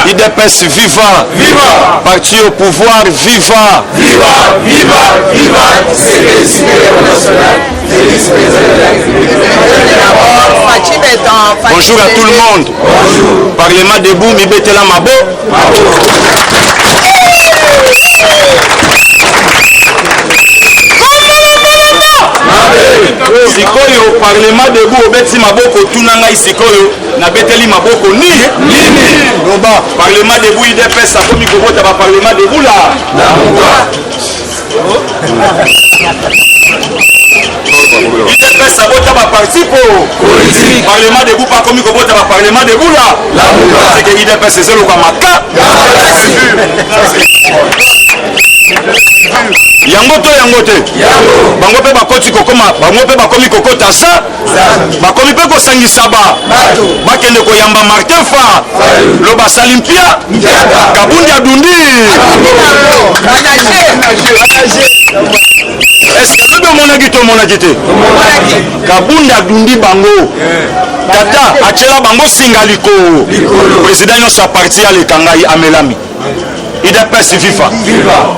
IDPS viva. Viva. Parti au pouvoir viva. Viva. Viva. Viva. Bonjour à tout le monde. Bonjour. Parlement debout, mi betela mabo. Sikoyo parlement debout obeti maboko tunanga isikoyo na beteli maboko nini loba parlement debout IDPS akomi kobota ba parlement debout là IDPS abota ba parti politique parlement debout pas komi kobota ba parlement debout là c'est que IDPS zelo kwa maka yango te bango pe bakoti kokoma bango pe bakomi kokota sa bakomi pe kosangisa bakende koyamba Martin Fa lo basalimpia kabundi adundi est-ce que lobe monaki te kabundi adundi bango tata achela bango singaliko président nyonso aparti ya lekangai amelami IDPS viva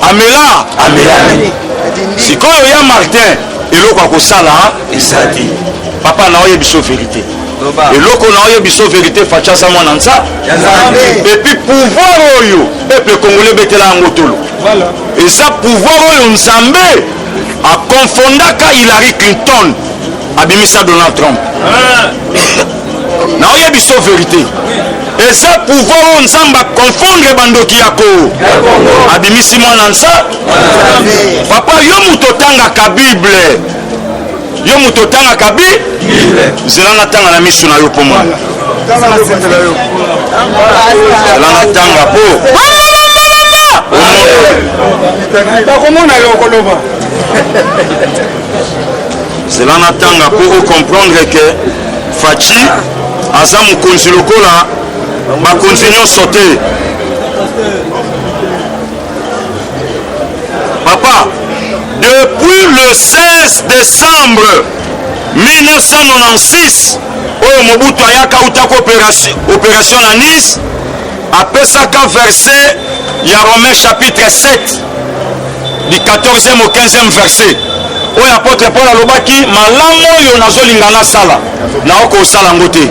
amela sikoyo ya Martin eloko akosala esati papa na oye biso vérité eloko na oye biso vérité fachasa mwana nsa epuis pouvoir oyo peuple congolais betela yango tolo eza pouvoir oyo nzambe akonfondaka Hillary Clinton abimisa Donald Trump na oye biso vérité eza pouvoir oyo nzambe akonfondre bandoki yako abimisi mwana nsa papa yo mutu otangaka bible zelanga tanga na miso na yo mpo mwana zelanga tanga po zelanga tanga po ocomprendre ke Fachi aza mokonzi lokola bakonzi nyonso te papa depuis le 16 décembre 1996 oyo Mobutu ayaka utaka opération na Nice apesaka verset ya Romains chapitre 7 du 14e au 15e verset oyo apôtre Paul alobaki malamu oyo nazolinga nasala naokosala yango te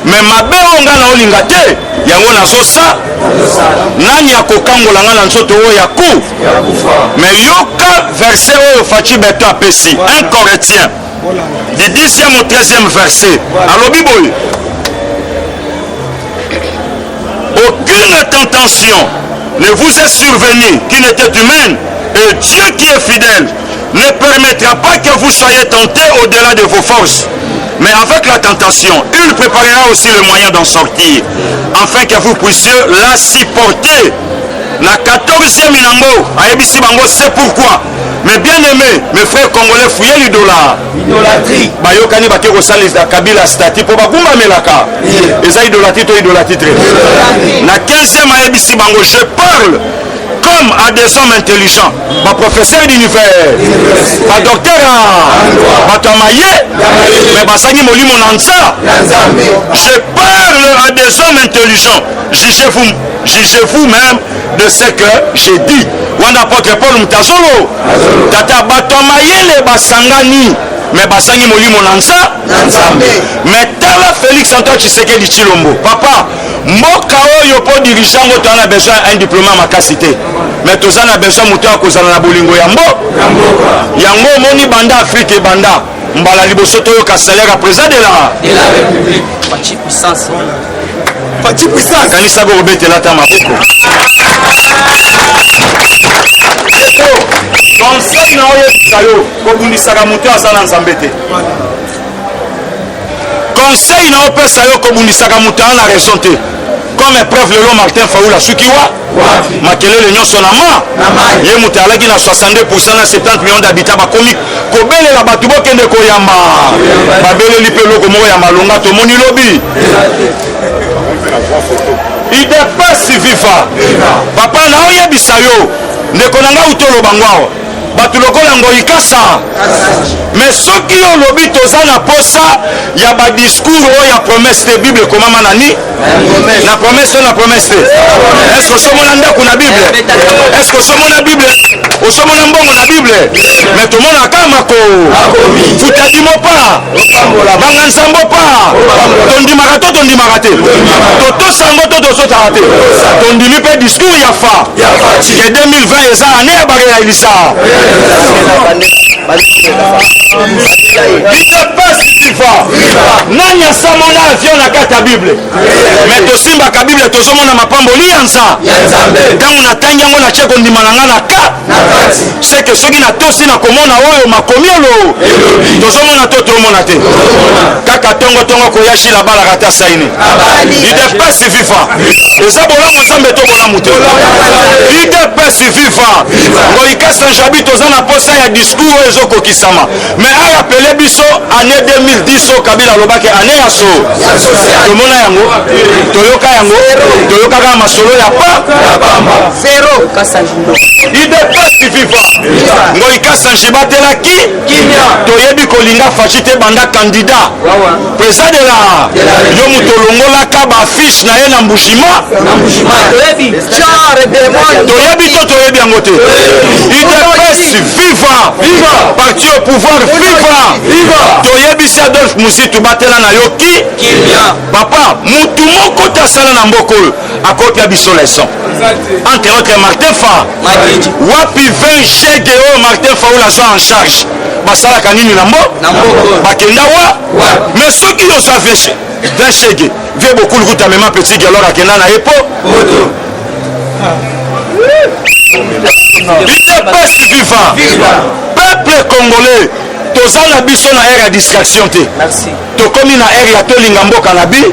mais mabe oyo nga naolinga te yango nazosa nani akokangola nga na nzoto oyo ya ku mais yoka verset oyo Fachi Beto apesi 1 Corinthiens du 10e au 13e verset alobi boye aucune tentation ne vous est survenue qui n'était humaine et Dieu qui est fidèle ne permettra pas que vous soyez tentés au-delà de vos forces. Mais avec la tentation, il préparera aussi le moyen d'en sortir, afin que vous puissiez la supporter. La 14e inango, aebisi bango, c'est pourquoi. Mais bien aimé, mes frères congolais, fouillez l'idolâtrie. Bayokani bakero salis da kabila stati po bagumba melaka. Eza idolâtrie to idolâtrie. La 15e aebisi bango, je parle comme à des hommes intelligents, ma professeur d'univers, ma docteur, ma tamaye, mais basangi molimo nansa. Je parle à des hommes intelligents. Jugez-vous même de ce que j'ai dit. Wanda apôtre Paul Mutazolo, tata batamaye le basangani. Mais basangi molimo nansa. Mais tala Félix Antoine Tshisekedi Tshilombo, papa. Mboka oyo po dirigeant ngo tana besoin un diplôme makasité mais tozana besoin muto akozana na bolingo yambo yango moni banda Afrique banda mbala liboso to yo ka salaire président de la République Fachi puissance kanisa go betela ta maboko conseil na oyo sayo ko bundisaka muto azana nzambe te conseil na opesa yo ko bundisaka muto na raison te comme épreuve lelo Martin Faoula sukiwa makelele nyonso na ma ye mutu alaki na 62% na 70 millions d'habitants bakomi kobelela bato bokende koyamba babeleli mpe eloko moko ya malonga tomoni lobi IDPS viva papa na oyebisa yo ndeko na nga utolo bango awa bato lokola ngoikasa. Mais soki olobi toza na posa ya ba discours oyo ya promesse de Bible komama nani na promesse na promesse te. Est-ce que somona ndako na Bible? Est-ce que somona Bible? Osomona mbongo na Bible? Mais tomona kama ko futadimo pa banga nsambo pa tondimaka to tondimaka te totosango to tosotaka te tondimi mpe discours ya fa ke 2020 eza ane ya barealisa nani asamona avion na kati ya Bible? Mais tosimbaka Bible tozomona mapamboli ya nza ntango natangi yango natie kondima na nga na ka c'est que soki natosi na komona oyo makomi olo tozomona to tomona te kaka tongo koyashila balaka ta saini idepesi viva eza bolamu nzambe to bolamu te idepesi viva ngoikasa njabi toza na posa ya discours oyo ezokokisama mais arapele biso année 2010 o Kabila alobaki année ya so tomona yango toyoka yango toyokaka masolo ya pa zero idepesi viva ngoikasa njibatelaki toyebi kolinga faci te banda candidat président de la yo moto olongolaka baafishe na ye na mbujima toyebi to toyebi yango te idepesi viva parti au pouvoir viva toyebisi Adolphe Musitu batela na yo ki papa mutu moko te asala na mboka oyo akopia biso leson entre autres Martin Fa wapi 20 chege oyo Martin Fa oyo azwa en charge basalaka nini na mbo bakenda wa mais soki ozwa 20 chege vie bokulu kuta mema petit galor akenda na epo idepesi viva peuple congolais toza na biso na ere ya distraction te tokomi na ere ya tolinga mboka na bi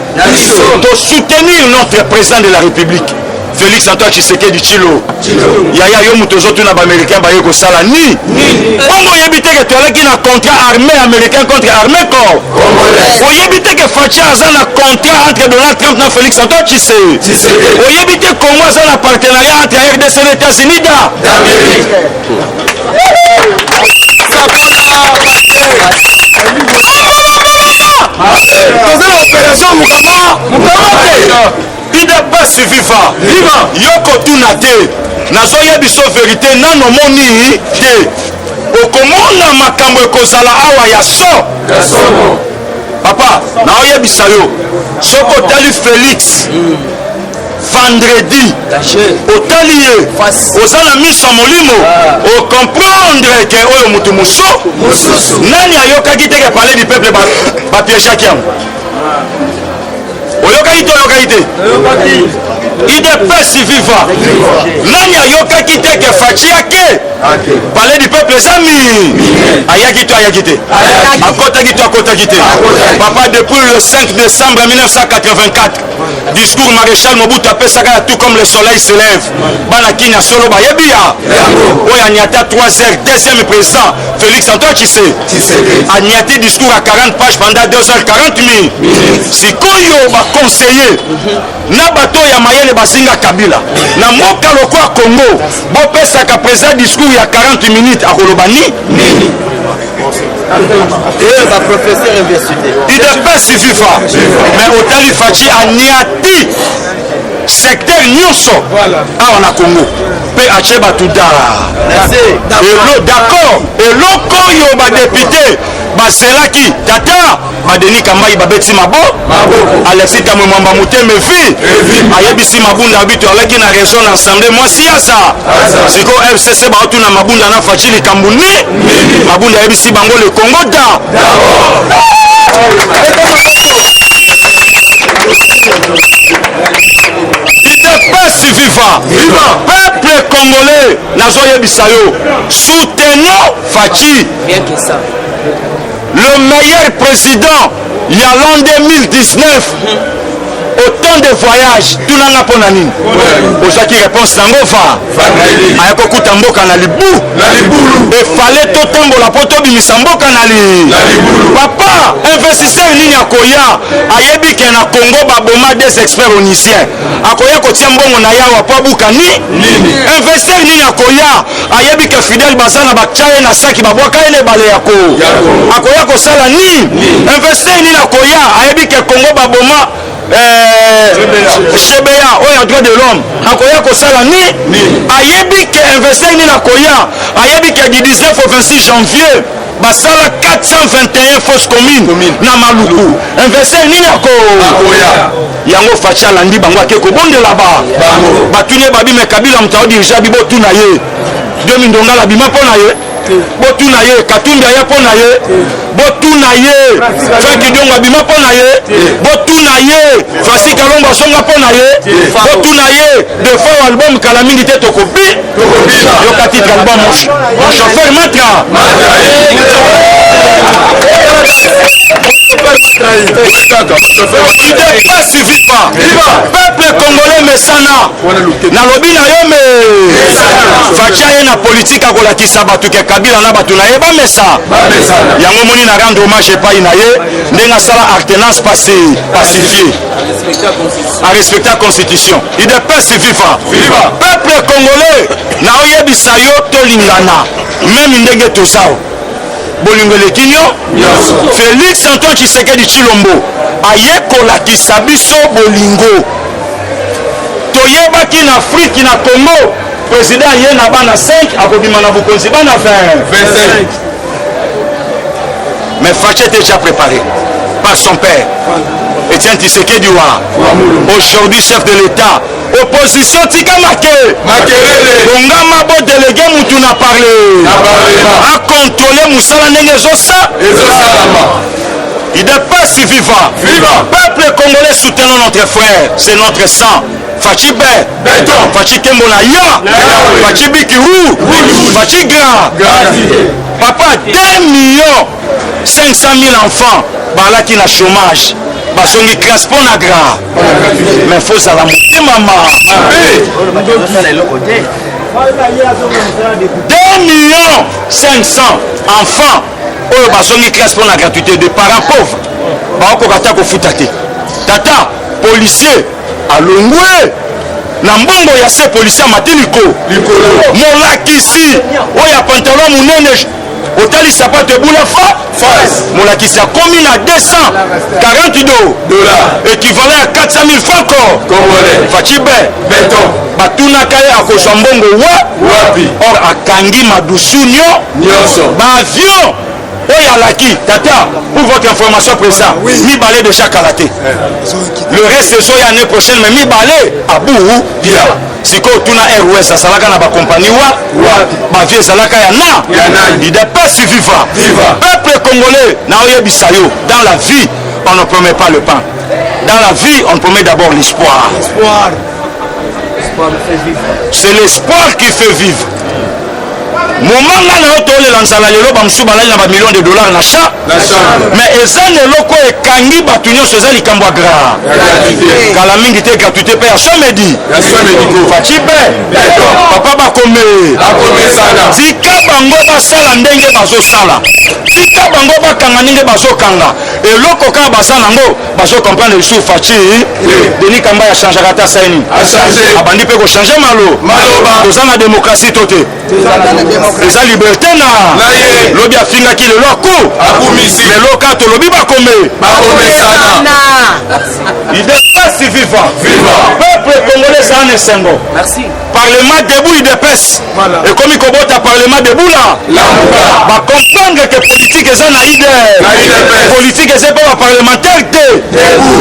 tosoutenir notre président de la République Félix Antoine Tshisekedi Tshilo yaya yo moto ozotuna baaméricain baye kosala ni bongo oyebi teke toalaki na contrat armé américain contre armé corps oyebi teke Faci aza na contrat entre Donald Trump na Félix Antoine Tshisekedi oyebi te Congo aza na partenariat entre RDC et États-Unis toza na opération mukama idepesi viva yoko tuna te nazoyebiso verité nano moni te okomona makambo ekozala awa ya so papa naoyebisa yo soko otali Félix vendredi otali ye oza na miso ya molimo okomprendre ke oyo mutu mosusu nani ayokaki teke parler du peuple bapiégeaki yango oyokaki to oyokaki te idepesi viva nani ayokaki te ke Faci ake parler du peuple ezami ayaki to ayaki te akotaki to akotaki te papa depuis le 5 décembre 1984 discours maréchal Mobutu apesaka tout comme le soleil se lève bana kinya solo bayebi ya oyo aniati à 3h deuxième président Félix Antoine Tshisekedi aniati discours à 40 pages pendant 2h40 minutes sikoyo baconseiller na bato ya mayele bazinga Kabila na mboka lokwa Congo bopesaka président discours ya 40 minutes akoloba ni idepesi viva mais otali Faci aniati secteur nyonso awa na Congo mpe atie bato d'accord eloko oyo badepute baselaki tata Badeni Kambai babeti mabo Alexis Kamwe Mwamba Muteme vi ayebisi mabunda bitu alaki na région l'ensemble moi siasa siko FCC baotu na mabunda na Faci Kambuni mabunda ayebisi bango le Congo da idepesi viva peuple congolais nazoyebisa yo soutenons Faci le meilleur président il y a l'an 2019 autant de voyages tunanga pona nini ozaki réponse nango va ayako kuta mboka na libulu efale totambola po tobimisa mboka na libulu papa investisseur nini akoya ayebi ke na Congo baboma des experts onisiens akoya kotia mbongo na yawa po abuka nini investisseur nini akoya ayebi ke Fidèle baza na bachaye na saki babwaka ele bale yako akoya kosala nini investisseur nini akoya ayebi ke Congo baboma Chebeya oyo droit de l'homme akoya kosala ni ayebi ke investisseur nini akoya ayebi ke du 19 au 26 janvier basala 421 fausses communes na Maluku investisseur nini akoya yango faci alandi bango ake kobondela batuni babime Kabila mutao dirija bibo tuna ye 2000 ndongala bima mpona ye botuna ye Katumbi aya mpona ye botuna ye Frank Diongo abima mpona ye botuna ye Francis Kalongo asonga mpona ye botuna ye de fois album kala mingi te tokobi yoka titre album mon chauffeur matra pas suffit pas peuple congolais mesana nalobi na yo me facia ye na politique akolakisa bato ke Kabila na bato na ye bamesa yango moni na rendre hommage epai na ye ndenge asala alternance pacifié a respecter la constitution idps viva peuple congolais na oyebisa yo tolingana même ndenge tozao bolingo eleki nyo Félix Antoine Tshisekedi Tshilombo aye kolakisa biso bolingo toyebaki na Afrique na Congo président ye na bana 5 akobima na bokonzi bana 25 mais Faci était déjà préparé par son père Etienne Tshisekedi wa aujourd'hui chef de l'État opposition tika bongama bo délégué mutu na parler a contrôler musala ndenge ezosalama il dépasse viva peuple congolais soutenons notre frère c'est notre sang Faci Béton Faci Kembona ya Faci Bikiru Faci Grand papa 2 500 000 enfants balaki na chômage basongi classe mpo na grand mais faut zala motema ma 2 500 000 enfants oyo basongi classe mpo na gratuité de parents pauvres baokoka ta kofuta te tata policier alongwe na mbongo ya se policier amati likolo molakisi oyo ya pantalon munene otali sapato ebula molakisi akomi na 240 $, équivalent à 400 000 francs Faci Béton batunaka ye akozwa mbongo wapi or akangi madusu nyonso baavion oyo alaki tata pour votre information précise mibale déjà kalaté le reste ezoya année prochaine mais mibale abu sikoyo tuna airways asalaka na bakompagnie bavie ezalaka ya na idepesi viva peuple congolais na oyebisa yo dans la vie on ne promet pas le pain dans la vie on promet d'abord l'espoir c'est l'espoir qui fait vivre moment nga na yo tolela nzala lelo bamosusu balali na bamillion de dollars na cha mais eza eloko ekangi bato nyonso eza likambo ya gra kala mingi te gratuité mpe ya somedi Faci papa bakome tika bango basala ndenge bazosala tika bango bakanga ndenge bazokanga eloko kaka baza nango bazokomprendre lisusu Faci Denis Kamba ya changeaka ta saini abandi mpe kochange maloba toza na démocratie to te eza liberté na lobi afingaki lelo aku lelo ka tolobi bakome idepesi viva peuple congolais eza na esengo parlement debout idepesi ekomi kobota parlement debout la bakomprendre ke politique eza na ide politique eza mpe baparlementaire te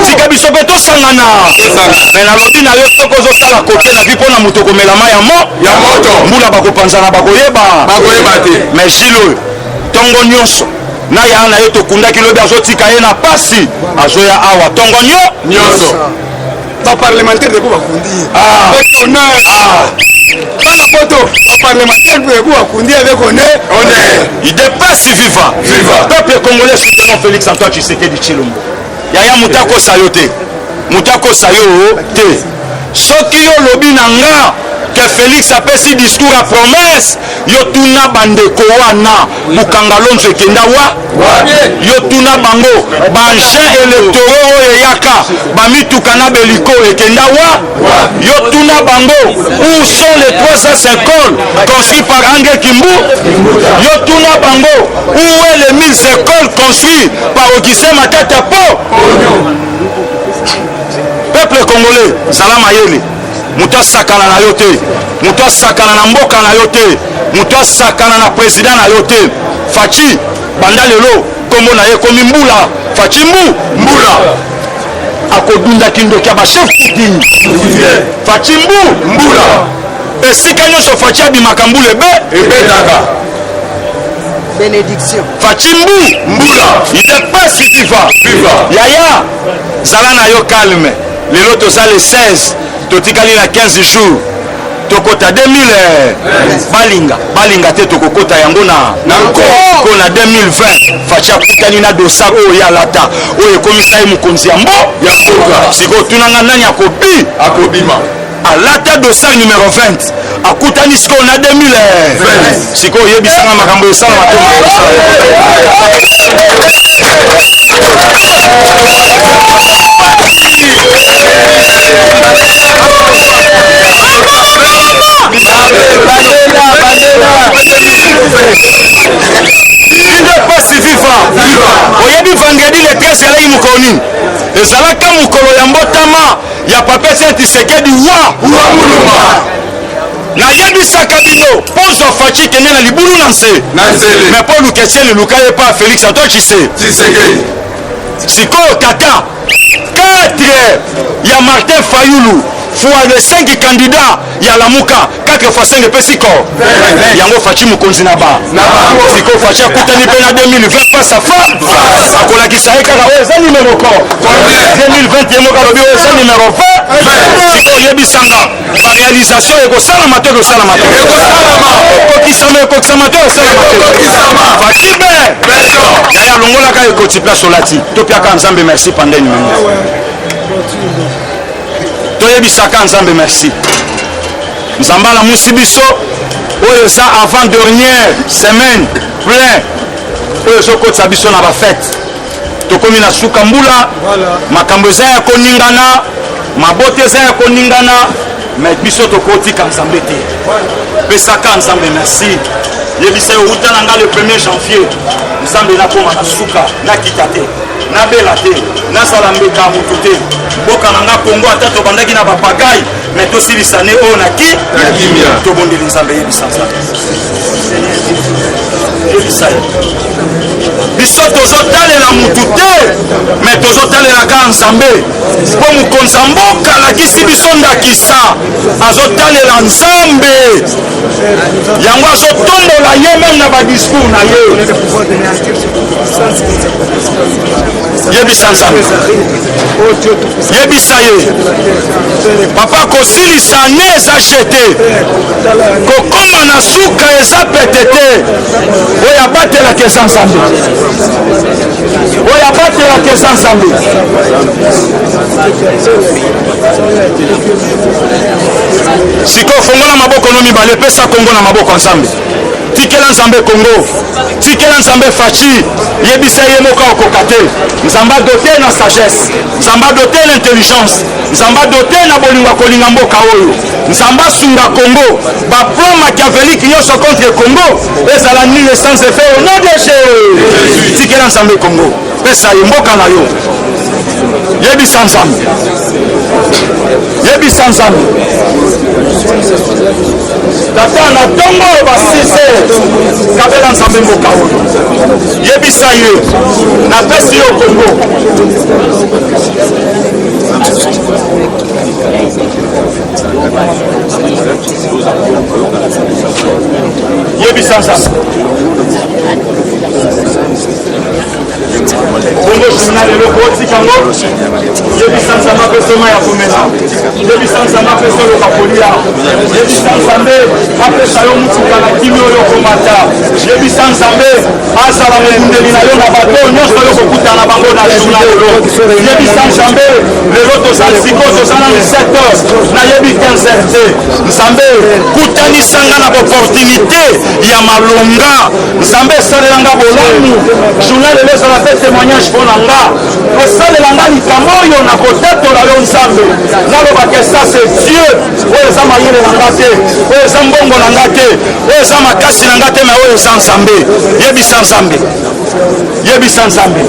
tika biso mpe tosangana me nalobi na yo soko ozosala kote na vi mpona moto komela mai ya moto mbula bakopanzana bakoyeba mais Gilo tongo nyonso na ya na yo tokundaki lobi azotika ye na pasi azoya awa tongo nyonso baparlementaire de bakundi avec honneur bana poto baparlementaire de bakundi avec honneur il dépasse viva peuple congolais soutenant Félix Antoine Tshisekedi Tshilombo yaya mutako sayote Moutako Sayo, te. Soki yo lobi nanga, que Félix a fait discours à promesse, yo tuna bandeko wana, Mukangalonzo Kendawa, yo tuna bango, banche électoraux et yaka, bamitukana beliko et Kendawa, yo tuna bango, où sont les 300 écoles construites par Angel Kimbu, yo tuna bango, où est les 1000 écoles construites par Augustin Matata Po. Peuple congolais, Salam Ayeli. Muto sakana na yote, muto sakana na mboka na yote, muto sakana na président na yote. Fachi banda lelo kombo na ye komi mbula, Fachi mbula. Akodunda kindoki ba chef kutini. Fachi mbula. Esika nyonso Fachi abimaka mbule ebetaka. Bénédiction. Fachi mbula. Ite pasi viva. Yaya zala na yo calme. Lelo toza le 16. Totikali na 15 jours tokota 2000 balinga te tokokota yango na ko na 2020 Fachi akutani na dosar oyo ya lata oyo ekomisa ye mokonzi ya mboka siko tunanga nani akobima alata dosar numéro 20 akutani siko na 2020 siko yebisanga makambo esala oyebi vendredi le 13 elai mokoni ezalaka mokolo ya mbotama ya papa Tshisekedi wa muluma nayebisaka bino pozwa Fachi kende na libulu na nse me po lukesi liluka ye pa Félix Antoine Tshisekedi sikoyo tata 4 ya Martin Fayulu fois les 5 candidats ya Lamuka 4 fois 5 epesi ko yango Fachi mokonzi na ba siko Fachi akutani mpe na 2020 face à face akolakisa ye kaka oyo eza numéro ko 2020 ye moko alobi oyo eza numéro 20 siko oyebisanga baréalisation ekosalama to ekosalama te ekokisama to esalama Fachi be yaya longolaka ekoti place olati topiaka Nzambe merci pendant une minute toyebisaka Nzambe merci Nzambe alamusi biso oyo eza avant dernière semaine plein oyo ezokotisa biso na bafete tokomi na suka mbula makambo eza ya koningana mabote eza ya koningana me biso tokotika Nzambe te pesaka Nzambe merci yebisa yo uta na nga le 1er janvier Nzambe nakoma na suka nakita te nabela te nasala mbeka motu te mboka na nga Kongo ata tobandaki na bapagai me tosilisa ne oyo naki tobondeli Nzambe yebisa Nzambe yebisa ye biso tozotalela mutu te me tozotalelaka Nzambe mpo mokonzi ya mboka alakisi biso ndakisa azotalela Nzambe yango azotombola ye meme na badiscours na ye yebisa Nzambe yebisa ye papa kosilisa ne eza chete kokoma na suka eza pete te oyo abatelaka eza Nzambe oyo abatelaka eza Nzambe sikoyo fongola maboko no mibale pesa Kongo na maboko ya Nzambe tikela Nzambe Kongo tikela Nzambe Fachi yebisa ye moko akoka te Nzambe adote na sagesse Nzambe adote na intelligence Nzambe adote na bolingo kolinga mboka oyo Nzambe asunga Kongo baplan machiavélique nyonso contre Congo ezala nul sans effet au nom de Jésus tikela Nzambe Kongo pesa ye mboka na yo yebisa Nzambe yebisa Nzambe tata na ntongo oyo basise kabela Nzambe mboka oyo yebisa ye napesi yo Kongo yebisa Nzambe Kongo journal eloko otikango yebisa Nzambe apesa ma ya komela yebisa Nzambe apesa eloko kolia yebisa Nzambe apesa yo mutuka na kimi oyo komata yebisa nzambe azala mokundeli na yo na bato nyonso yo kokuta na bango na journal lelo yebisa nzambe lelo tozali sikoyo toza na 7h nayebi 15h te nzambe kutanisanga na opportunité ya malonga nzambe esalelanga bolamu journal lelo ezala pe témoignage mpo na nga esalelanga likambo oyo na kotatola yo nzambe nalobaka esa c'est Dieu oyo eza mayele na nga te oyo eza mbongo na nga te oyo eza makasi na nga te me oyo eza nzambe yebisa nzambe yebisa nzambe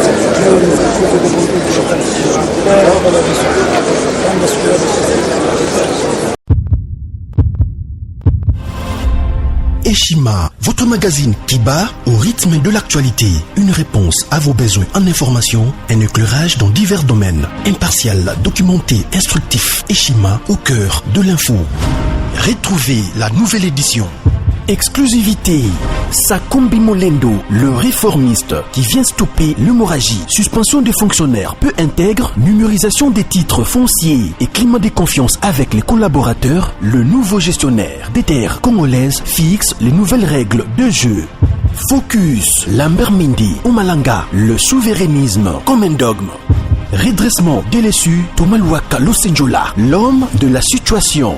Eshima, votre magazine qui bat au rythme de l'actualité. Une réponse à vos besoins en information, un éclairage dans divers domaines. Impartial, documenté, instructif. Eshima au cœur de l'info. Retrouvez la nouvelle édition. Exclusivité. Sakombi Molendo, le réformiste qui vient stopper l'hémorragie, suspension des fonctionnaires peu intègre, numérisation des titres fonciers et climat de confiance avec les collaborateurs, le nouveau gestionnaire des terres congolaises fixe les nouvelles règles de jeu. Focus, Lambert Mindi, Omalanga, le souverainisme comme un dogme. Redressement délaissé, Tomaluaka Losenjola, l'homme de la situation.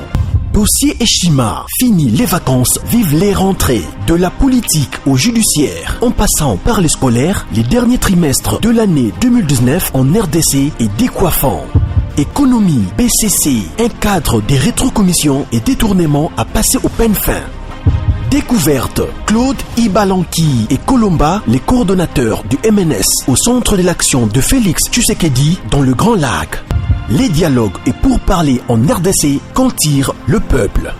Dossier Eshima, fini les vacances, vive les rentrées. De la politique au judiciaire, en passant par les scolaires, les derniers trimestres de l'année 2019 en RDC est décoiffant. Économie, BCC, un cadre des rétrocommissions et détournements à passer au peine fin. Découverte, Claude Ibalanki et Colomba, les coordonnateurs du MNS au centre de l'action de Félix Tshisekedi dans le Grand Lac. Les dialogues et pourparlers en RDC qu'en tire le peuple.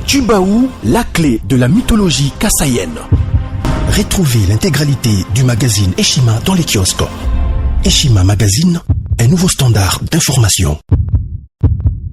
Tubaou, la clé de la mythologie kassaïenne. Retrouvez l'intégralité du magazine Eshima dans les kiosques. Eshima Magazine, un nouveau standard d'information.